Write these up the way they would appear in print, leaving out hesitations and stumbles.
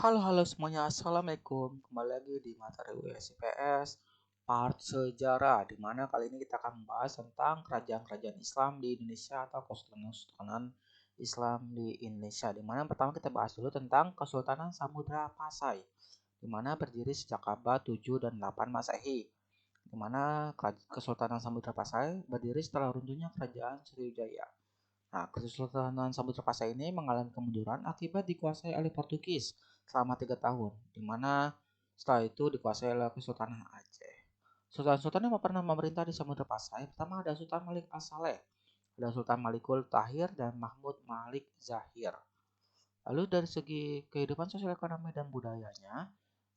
Halo halo semuanya, assalamualaikum. Kembali lagi di materi USIPS part sejarah, di mana kali ini kita akan membahas tentang kerajaan-kerajaan Islam di Indonesia atau kesultanan Islam di Indonesia. Di mana pertama kita bahas dulu tentang Kesultanan Samudra Pasai, di mana berdiri sejak abad 7 dan 8 Masehi. Di mana Kesultanan Samudra Pasai berdiri setelah runtuhnya Kerajaan Sriwijaya. Nah, Kesultanan Samudra Pasai ini mengalami kemunduran akibat dikuasai oleh Portugis selama 3 tahun, di mana setelah itu dikuasai oleh Kesultanan Aceh. Sultan-sultan yang pernah memerintah di Samudra Pasai pertama ada Sultan Malik As-Saleh, ada Sultan Malikul Tahir dan Mahmud Malik Zahir. Lalu dari segi kehidupan sosial ekonomi dan budayanya,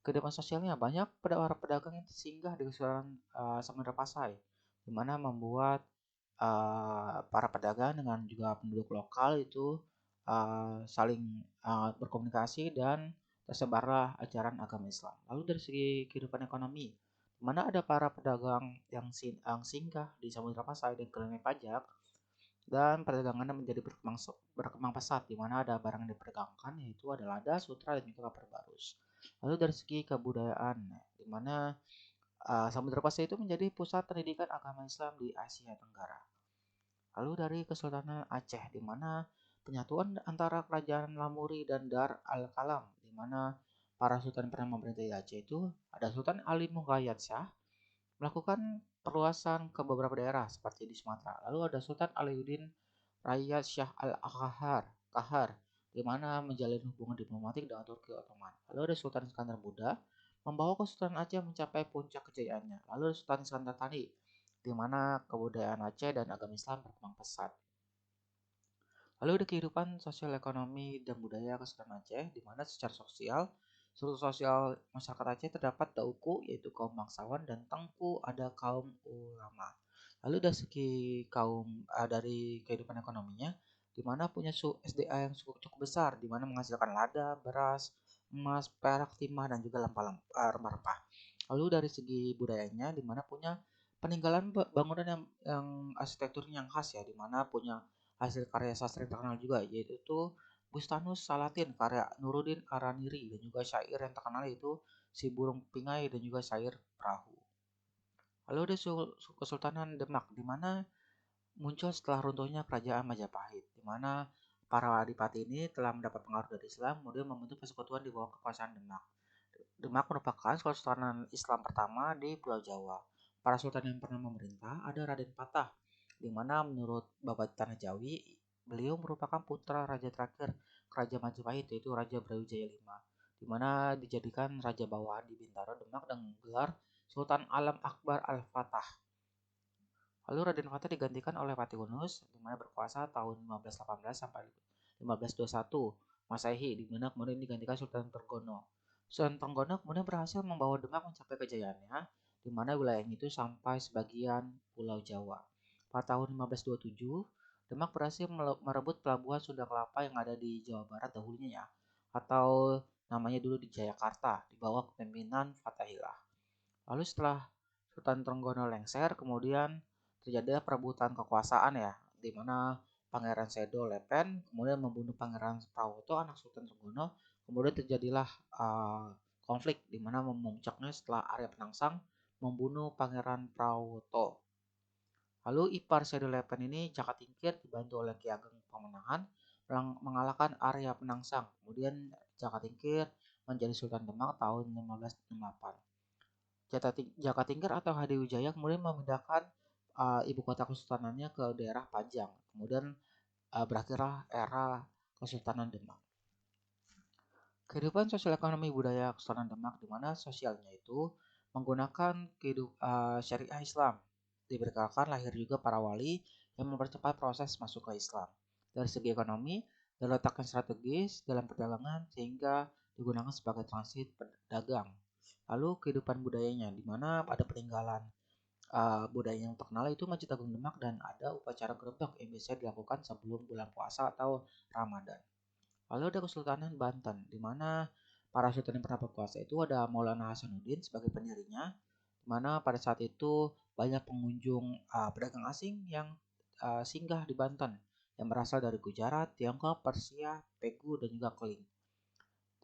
kehidupan sosialnya banyak para pedagang yang singgah di Kesultanan Samudra Pasai, di mana membuat para pedagang dengan juga penduduk lokal itu saling berkomunikasi dan tersebarlah ajaran agama Islam. Lalu dari segi kehidupan ekonomi, di mana ada para pedagang yang singgah di Samudra Pasai dan kenaik pajak, dan perdagangannya menjadi berkembang pesat, di mana ada barang yang diperdagangkan yaitu ada lada, sutra, dan juga kapur barus. Lalu dari segi kebudayaan, di mana Samudra Pasai itu menjadi pusat pendidikan agama Islam di Asia Tenggara. Lalu dari Kesultanan Aceh, di mana penyatuan antara Kerajaan Lamuri dan Dar al-Kalam, di mana para sultan pernah memerintah Aceh itu ada Sultan Ali Mughayat Shah melakukan perluasan ke beberapa daerah seperti di Sumatera. Lalu ada Sultan Aliuddin Raja Shah Kahar, di mana menjalin hubungan diplomatik dengan Turki Ottoman. Lalu ada Sultan Iskandar Muda membawa Kesultanan Aceh mencapai puncak kejayaannya. Lalu ada Sultan Iskandar Tani, di mana kebudayaan Aceh dan agama Islam berkembang pesat. Lalu ada kehidupan sosial ekonomi dan budaya Kesultanan Aceh, di mana secara sosial, struktur sosial masyarakat Aceh terdapat Dauku, yaitu kaum bangsawan, dan Tengku, ada kaum ulama. Lalu dari segi dari kehidupan ekonominya, di mana punya SDA yang cukup besar, di mana menghasilkan lada, beras, emas, perak, timah, dan juga rempah-rempah. Lalu dari segi budayanya, di mana punya peninggalan bangunan yang arsitekturnya yang khas ya, di mana punya hasil karya sastra yang terkenal juga, yaitu Bustanus Salatin karya Nuruddin Araniri, dan juga syair yang terkenal yaitu Si Burung Pingai dan juga syair Perahu. Lalu ada Kesultanan Demak, di mana muncul setelah runtuhnya Kerajaan Majapahit, di mana para adipati ini telah mendapat pengaruh dari Islam, kemudian membentuk persekutuan di bawah kekuasaan Demak. Demak merupakan kesultanan Islam pertama di Pulau Jawa. Para sultan yang pernah memerintah ada Raden Patah, di mana menurut Babat Tanah Jawi, beliau merupakan putra raja terakhir Kerajaan Majapahit, yaitu Raja Brawijaya V, di mana dijadikan raja bawahan di Bintaro, Demak dengan gelar Sultan Alam Akbar Al-Fatah. Lalu Raden Fatah digantikan oleh Pati Unus, di mana berkuasa tahun 1518 sampai 1521 Masehi, di mana kemudian digantikan Sultan Trenggono. Sultan Trenggono kemudian berhasil membawa Demak mencapai kejayaannya, di mana wilayahnya itu sampai sebagian Pulau Jawa. Pada tahun 1527, Demak berhasil merebut pelabuhan Sunda Kelapa yang ada di Jawa Barat dahulunya ya, atau namanya dulu di Jayakarta, di bawah kepemimpinan Fatahillah. Lalu setelah Sultan Trenggono lengser, kemudian terjadilah perebutan kekuasaan ya, di mana Pangeran Sedo Lepen kemudian membunuh Pangeran Prawoto, anak Sultan Trenggono. Kemudian terjadilah konflik di mana memuncaknya setelah Arya Penangsang membunuh Pangeran Prawoto. Lalu ipar Sedo Lepen ini Jaka Tingkir dibantu oleh Ki Ageng Pamanangan mengalahkan Arya Penangsang. Kemudian Jaka Tingkir menjadi Sultan Demak tahun 1568. Jaka Tingkir atau Hadiwijaya kemudian memindahkan ibu kota kesultanannya ke daerah Panjang. Kemudian berakhirlah era Kesultanan Demak. Kehidupan sosial ekonomi budaya Kesultanan Demak, di mana sosialnya itu menggunakan syariah Islam. Diberkakan lahir juga para wali yang mempercepat proses masuk ke Islam. Dari segi ekonomi, diletakkan strategis dalam perdagangan sehingga digunakan sebagai transit pedagang. Lalu kehidupan budayanya, di mana ada peninggalan budaya yang terkenal itu Masjid Agung Demak, dan ada upacara gerebek yang biasa dilakukan sebelum bulan puasa atau Ramadan. Lalu ada Kesultanan Banten, di mana para sultan yang pernah berkuasa itu ada Maulana Hasanuddin sebagai pendirinya, di mana pada saat itu banyak pengunjung pedagang asing yang singgah di Banten yang berasal dari Gujarat, Tiongkok, Persia, Pegu, dan juga Kling.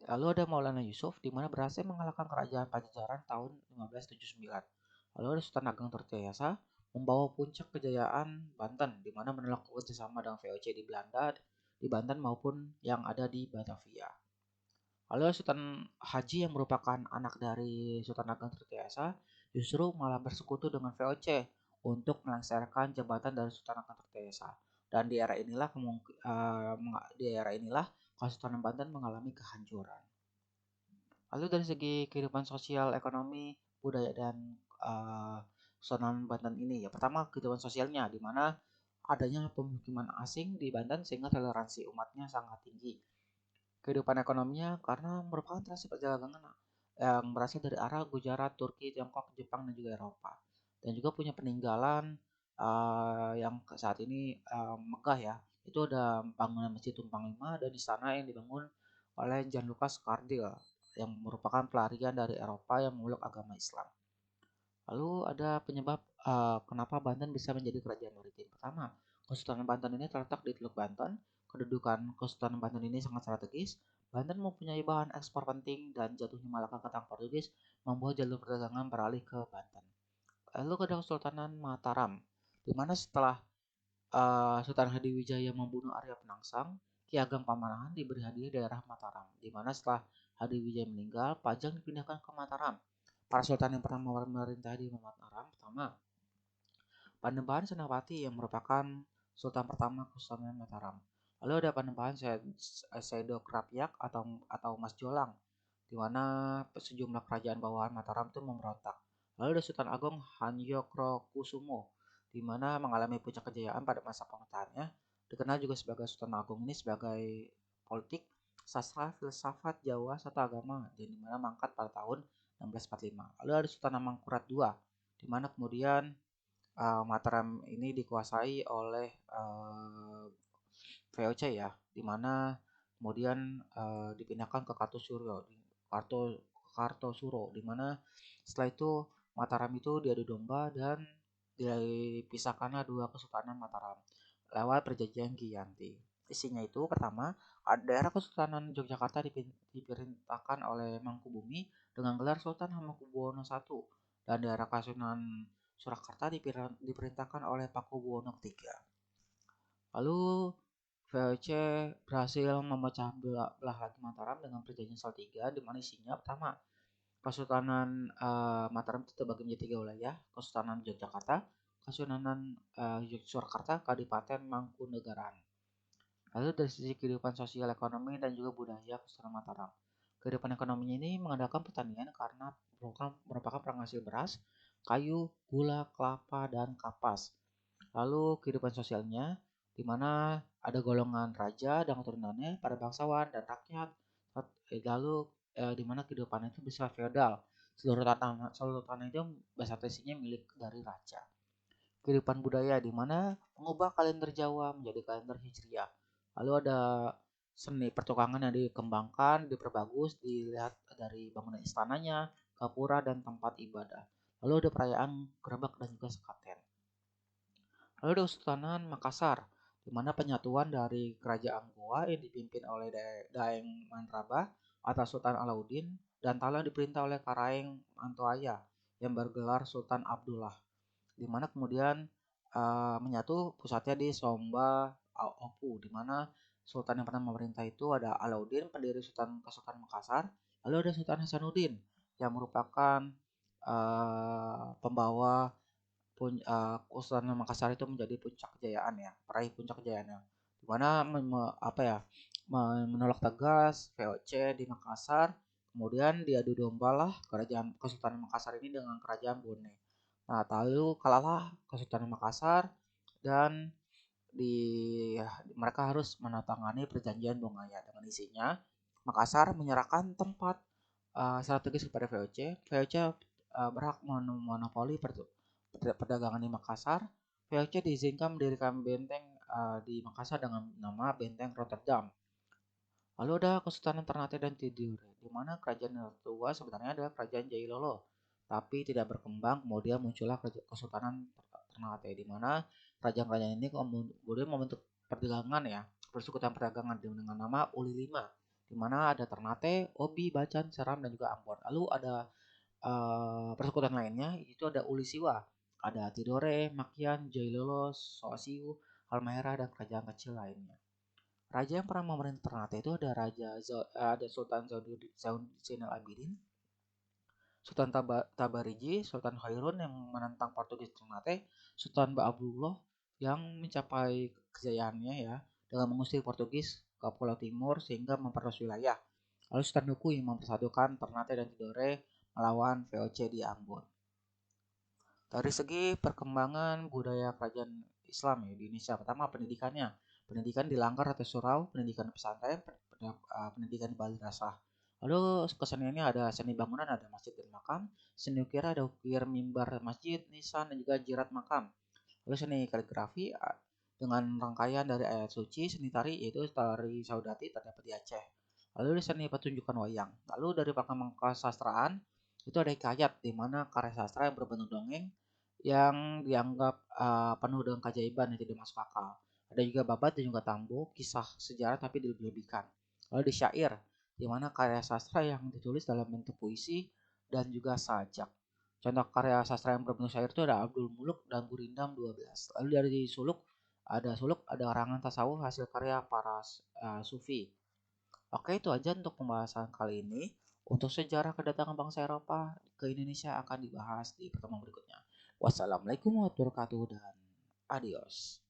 Lalu ada Maulana Yusuf di mana berhasil mengalahkan kerajaan Pajajaran tahun 1579. Lalu ada Sultan Ageng Tirtayasa membawa puncak kejayaan Banten di mana menolak kerjasama dengan VOC di Belanda di Banten maupun yang ada di Batavia. Lalu Sultan Haji yang merupakan anak dari Sultan Ageng Tirtayasa justru malah bersekutu dengan VOC untuk melengsarkan jabatan dari Sultan Ageng Tirtayasa. Dan di era inilah Kesultanan Banten mengalami kehancuran. Lalu dari segi kehidupan sosial, ekonomi, budaya dan uh, Kesultanan Banten ini ya. Pertama kehidupan sosialnya di mana adanya pemukiman asing di Banten sehingga toleransi umatnya sangat tinggi. Kehidupan ekonominya karena merupakan transit perjalanan yang berasal dari arah Gujarat, Turki, Tiongkok, Jepang, dan juga Eropa. Dan juga punya peninggalan yang saat ini megah ya. Itu ada bangunan Masjid Tumpang Lima dan istana yang dibangun oleh Jan Lucas Kardil yang merupakan pelarian dari Eropa yang memeluk agama Islam. Lalu ada penyebab kenapa Banten bisa menjadi kerajaan maritim. Pertama, Kesultanan Banten ini terletak di Teluk Banten. Kedudukan Kesultanan Banten ini sangat strategis. Banten mempunyai bahan ekspor penting dan jatuhnya Malaka ke tangan Portugis membuat jalur perdagangan beralih ke Banten. Lalu ada Kesultanan Mataram, di mana setelah Sultan Hadiwijaya membunuh Arya Penangsang, Ki Ageng Pamanahan diberi hadiah daerah Mataram, di mana setelah Hadiwijaya meninggal, Pajang dipindahkan ke Mataram. Para sultan yang pernah memerintah di Mataram, pertama, Panembahan Senapati yang merupakan sultan pertama Kesultanan Mataram. Lalu ada Panembahan Sedo Krapyak atau Mas Jolang, di mana sejumlah kerajaan bawahan Mataram itu memberontak. Lalu ada Sultan Agung Hanyokrokusumo, di mana mengalami puncak kejayaan pada masa pemerintahannya. Dikenal juga sebagai Sultan Agung ini sebagai politik, sastra, filsafat, Jawa, serta agama, dan di mana mangkat pada tahun 1645. Lalu ada Sultan Amangkurat II, di mana kemudian Mataram ini dikuasai oleh VOC ya, di mana kemudian dipindahkan ke Kartosuro, di mana setelah itu Mataram itu diadu domba dan dipisahkanlah dua kesultanan Mataram lewat perjanjian Giyanti. Isinya itu pertama, daerah Kesultanan Yogyakarta diperintahkan oleh Mangkubumi dengan gelar Sultan Hamengkubuwono I dan daerah Kasunanan Surakarta diperintahkan oleh Pakubuwono III. Lalu VOC berhasil memecah belah lagi Mataram dengan perjanjian Salatiga di mana isinya pertama Kesultanan Mataram itu terbagi menjadi tiga wilayah, Kesultanan Yogyakarta, Kasunanan Surakarta, Kadipaten Mangkunegaran. Lalu dari sisi kehidupan sosial ekonomi dan juga budaya Kesultanan Mataram. Kehidupan ekonominya ini mengandalkan pertanian karena merupakan penghasil beras, kayu, gula, kelapa, dan kapas. Lalu kehidupan sosialnya di mana ada golongan raja dan keturunannya, para bangsawan dan rakyat. Lalu di mana kehidupan itu bisa feodal. Seluruh tanah itu basisnya milik dari raja. Kehidupan budaya di mana mengubah kalender Jawa menjadi kalender Hijriah. Lalu ada seni pertukangan yang dikembangkan, diperbagus, dilihat dari bangunan istananya, gapura dan tempat ibadah. Lalu ada perayaan Grebek dan juga Sekaten. Lalu ada Kesultanan Makassar, di mana penyatuan dari Kerajaan Goa yang dipimpin oleh Daeng Manraba atas Sultan Alauddin dan Tala diperintah oleh Karaeng Mantoaya yang bergelar Sultan Abdullah, di mana kemudian menyatu pusatnya di Somba Opu, di mana Sultan yang pernah memerintah itu ada Alauddin, pendiri Kesultanan Makassar, lalu ada Sultan Hasanuddin yang merupakan pembawa Kesultanan Makassar itu menjadi puncak kejayaan ya, peraih puncak kejayaannya. Di mana menolak tegas VOC di Makassar, kemudian diadu dombalah kerajaan Kesultanan Makassar ini dengan kerajaan Brunei. Nah, lalu kalahlah Kesultanan Makassar dan di mereka harus menandatangani perjanjian Bongaya dengan isinya Makassar menyerahkan tempat strategis kepada VOC. VOC berhak monopoli perdagangan di Makassar. VOC diizinkan mendirikan benteng di Makassar dengan nama Benteng Rotterdam. Lalu ada Kesultanan Ternate dan Tidore, di mana kerajaan tua sebenarnya adalah kerajaan Jailolo, tapi tidak berkembang. Kemudian muncullah Kesultanan Ternate, di mana kerajaan-kerajaan ini kemudian membentuk perdagangan ya, persekutuan perdagangan dengan nama Uli V, di mana ada Ternate, Obi, Bacan, Seram, dan juga Ambon. Lalu ada persekutuan lainnya, itu ada Ulisiwa, ada Tidore, Makian, Jailolos, Soasiu, Halmahera, dan kerajaan kecil lainnya. Raja yang pernah memerintah Ternate itu ada ada Sultan Zainal Abidin, Sultan Tabariji, Sultan Khairun yang menentang Portugis Ternate, Sultan Ba'abdullah yang mencapai kejayaannya ya dengan mengusir Portugis ke Pulau Timur sehingga memperluas wilayah. Lalu Sultan Duku yang mempersatukan Ternate dan Tidore melawan VOC di Ambon. Dari segi perkembangan budaya kerajaan Islam ya di Indonesia, pertama pendidikannya. Pendidikan di Langgar atau Surau, pendidikan pesantren, pendidikan di madrasah. Lalu keseniannya ada seni bangunan, ada masjid dan makam. Seni ukir ada ukir mimbar masjid, nisan, dan juga jirat makam. Lalu seni kaligrafi dengan rangkaian dari ayat suci, seni tari yaitu tari saudati terdapat di Aceh. Lalu seni pertunjukan wayang. Lalu dari pakar sastraan itu ada hikayat di mana karya sastra yang berbentuk dongeng yang dianggap penuh dengan keajaiban yang tidak masuk akal. Ada juga babat dan juga tambo, kisah sejarah tapi dilebih-lebihkan. Lalu di syair, di mana karya sastra yang ditulis dalam bentuk puisi dan juga sajak. Contoh karya sastra yang berbentuk syair itu ada Abdul Muluk dan Gurindam 12. Lalu dari suluk, ada karangan tasawuf hasil karya para sufi. Oke, itu aja untuk pembahasan kali ini. Untuk sejarah kedatangan bangsa Eropa ke Indonesia akan dibahas di pertemuan berikutnya. Wassalamualaikum warahmatullahi wabarakatuh dan adios.